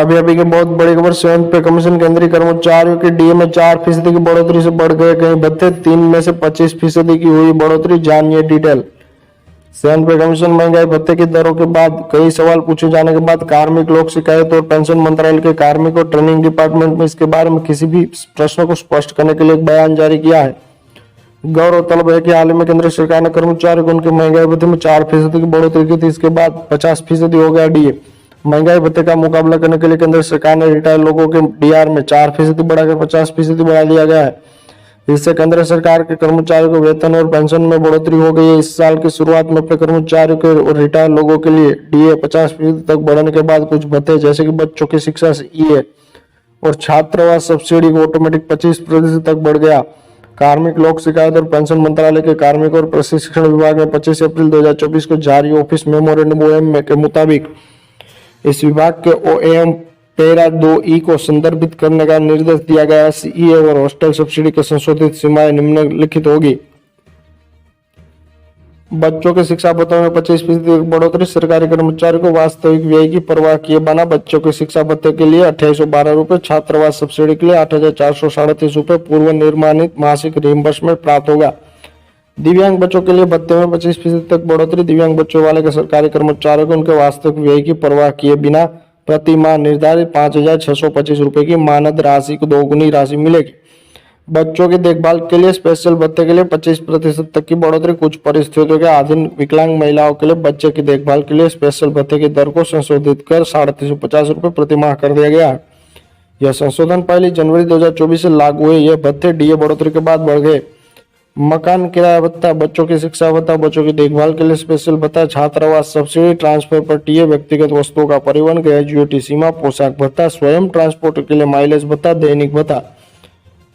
अभी अभी की बहुत बड़ी खबर, 7th पे कमीशन केंद्रीय कर्मचारियों के डीए में 4% की बढ़ोतरी से बढ़ गए कई भत्ते, 3 में से 25% की हुई बढ़ोतरी, जानिए डिटेल। 7th पे कमीशन महंगाई भत्ते की दरों के बाद कई सवाल पूछे जाने के बाद कार्मिक लोक शिकायत और पेंशन मंत्रालय के कार्मिक और ट्रेनिंग डिपार्टमेंट में इसके बारे में किसी भी प्रश्न को स्पष्ट करने के लिए एक बयान जारी किया है। गौरतलब है कि हाल ही में केंद्र सरकार ने कर्मचारियों को उनके महंगाई भत्ते में 4% की बढ़ोतरी की थी। इसके बाद 50% हो गया डीए। महंगाई भत्ते का मुकाबला करने के लिए केंद्र सरकार ने रिटायर्ड लोगों के डीआर में 4% बढ़ाकर 50% बढ़ा दिया गया है। इससे केंद्र सरकार के कर्मचारियों को वेतन और पेंशन में बढ़ोतरी हो गई है। इस साल की शुरुआत में अपने कर्मचारियों के और रिटायर्ड लोगों के लिए डीए 50% तक बढ़ने के बाद कुछ भत्ते जैसे कि बच्चों की शिक्षा से ईए और छात्रावास सब्सिडी को ऑटोमेटिक 25% तक बढ़ गया। कार्मिक लोक शिकायत और पेंशन मंत्रालय के कार्मिक और प्रशिक्षण विभाग में 25 अप्रैल 2024 को जारी ऑफिस मेमोरेंडम ओएम के मुताबिक इस विभाग के ओएम पैरा 2E को संदर्भित करने का निर्देश दिया गया। सीईए और हॉस्टल सब्सिडी की संशोधित सीमाएं निम्नलिखित होगी। बच्चों के शिक्षा भत्ते में 25% की बढ़ोतरी, सरकारी कर्मचारियों को वास्तविक व्यय की परवाह किए बिना बच्चों के शिक्षा भत्ते के लिए 2812 रुपए, छात्रावास सब्सिडी के लिए 8437 रुपए पूर्व निर्माणित मासिक रिइंबर्समेंट प्राप्त होगा। दिव्यांग बच्चों के लिए भत्ते में 25% तक बढ़ोतरी, दिव्यांग बच्चों वाले के सरकारी कर्मचारियों को उनके वास्तविक व्यय की परवाह किए बिना प्रति माह निर्धारित 5625 रुपए की मानद राशि को दोगुनी राशि मिलेगी। बच्चों की देखभाल के लिए स्पेशल भत्ते के लिए 25% तक की बढ़ोतरी, कुछ परिस्थितियों के अधीन विकलांग महिलाओं के लिए बच्चे की देखभाल के लिए स्पेशल भत्ते की दर को संशोधित कर 350 रुपए प्रति माह कर दिया गया है। यह संशोधन 1 जनवरी 2024 से लागू हुए। यह भत्ते डीए बढ़ोतरी के बाद बढ़ गए। मकान किराया भत्ता, बच्चों की शिक्षा भत्ता, बच्चों की देखभाल के लिए स्पेशल भत्ता, छात्रावास सब्सिडी, ट्रांसफर पर टीए, व्यक्तिगत वस्तुओं का परिवहन, ग्रेजुएटी सीमा, पोशाक भत्ता, स्वयं ट्रांसपोर्ट के लिए माइलेज भत्ता, दैनिक भत्ता।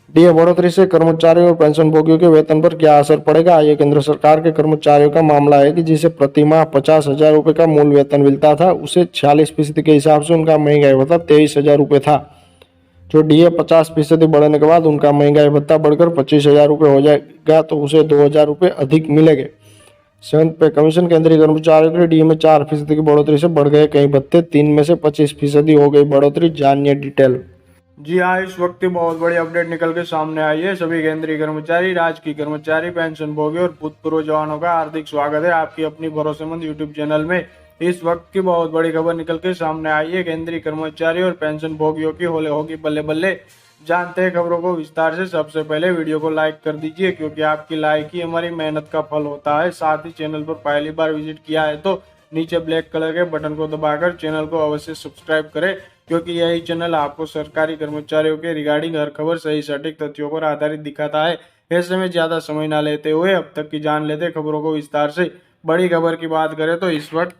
डीए बढ़ोतरी से कर्मचारियों और पेंशन भोगियों के वेतन पर क्या असर पड़ेगा? ये केंद्र सरकार के कर्मचारियों का मामला है कि जिसे प्रति माह 50,000 रुपए का मूल वेतन मिलता था, उसे 46% के हिसाब से उनका महंगाई भत्ता 23,000 रुपए था। जो डीए 50% बढ़ने के बाद उनका महंगाई भत्ता बढ़कर 25,000 रुपए हो जाएगा, तो उसे 2,000 रुपए अधिक मिलेंगे। 7th पे कमीशन केंद्रीय कर्मचारियों के डीए में 4% की बढ़ोतरी से बढ़ गए कई भत्ते, 3 में से 25% हो गई बढ़ोतरी, जानिए डिटेल। जी हाँ, इस वक्त की बहुत बड़ी अपडेट निकल के सामने आई है। सभी केंद्रीय कर्मचारी, राजकीय कर्मचारी, पेंशन भोगी और भूतपूर्व जवानों का हार्दिक स्वागत है आपकी अपनी भरोसेमंद यूट्यूब चैनल में। इस वक्त की बहुत बड़ी खबर निकल के सामने आई है। केंद्रीय कर्मचारी और पेंशन भोगियों की होगी बल्ले बल्ले। जानते हैं खबरों को विस्तार से। सबसे पहले वीडियो को लाइक कर दीजिए, क्योंकि आपकी लाइक ही हमारी मेहनत का फल होता है। साथ ही चैनल पर पहली बार विजिट किया है तो नीचे ब्लैक कलर के बटन को दबाकर चैनल को अवश्य सब्सक्राइब करें, क्योंकि यही चैनल आपको सरकारी कर्मचारियों के रिगार्डिंग हर खबर सही सटीक तथ्यों पर आधारित दिखाता है। ऐसे में ज्यादा समय ना लेते हुए अब तक की जान लेते खबरों को विस्तार से। बड़ी खबर की बात करें तो इस वक्त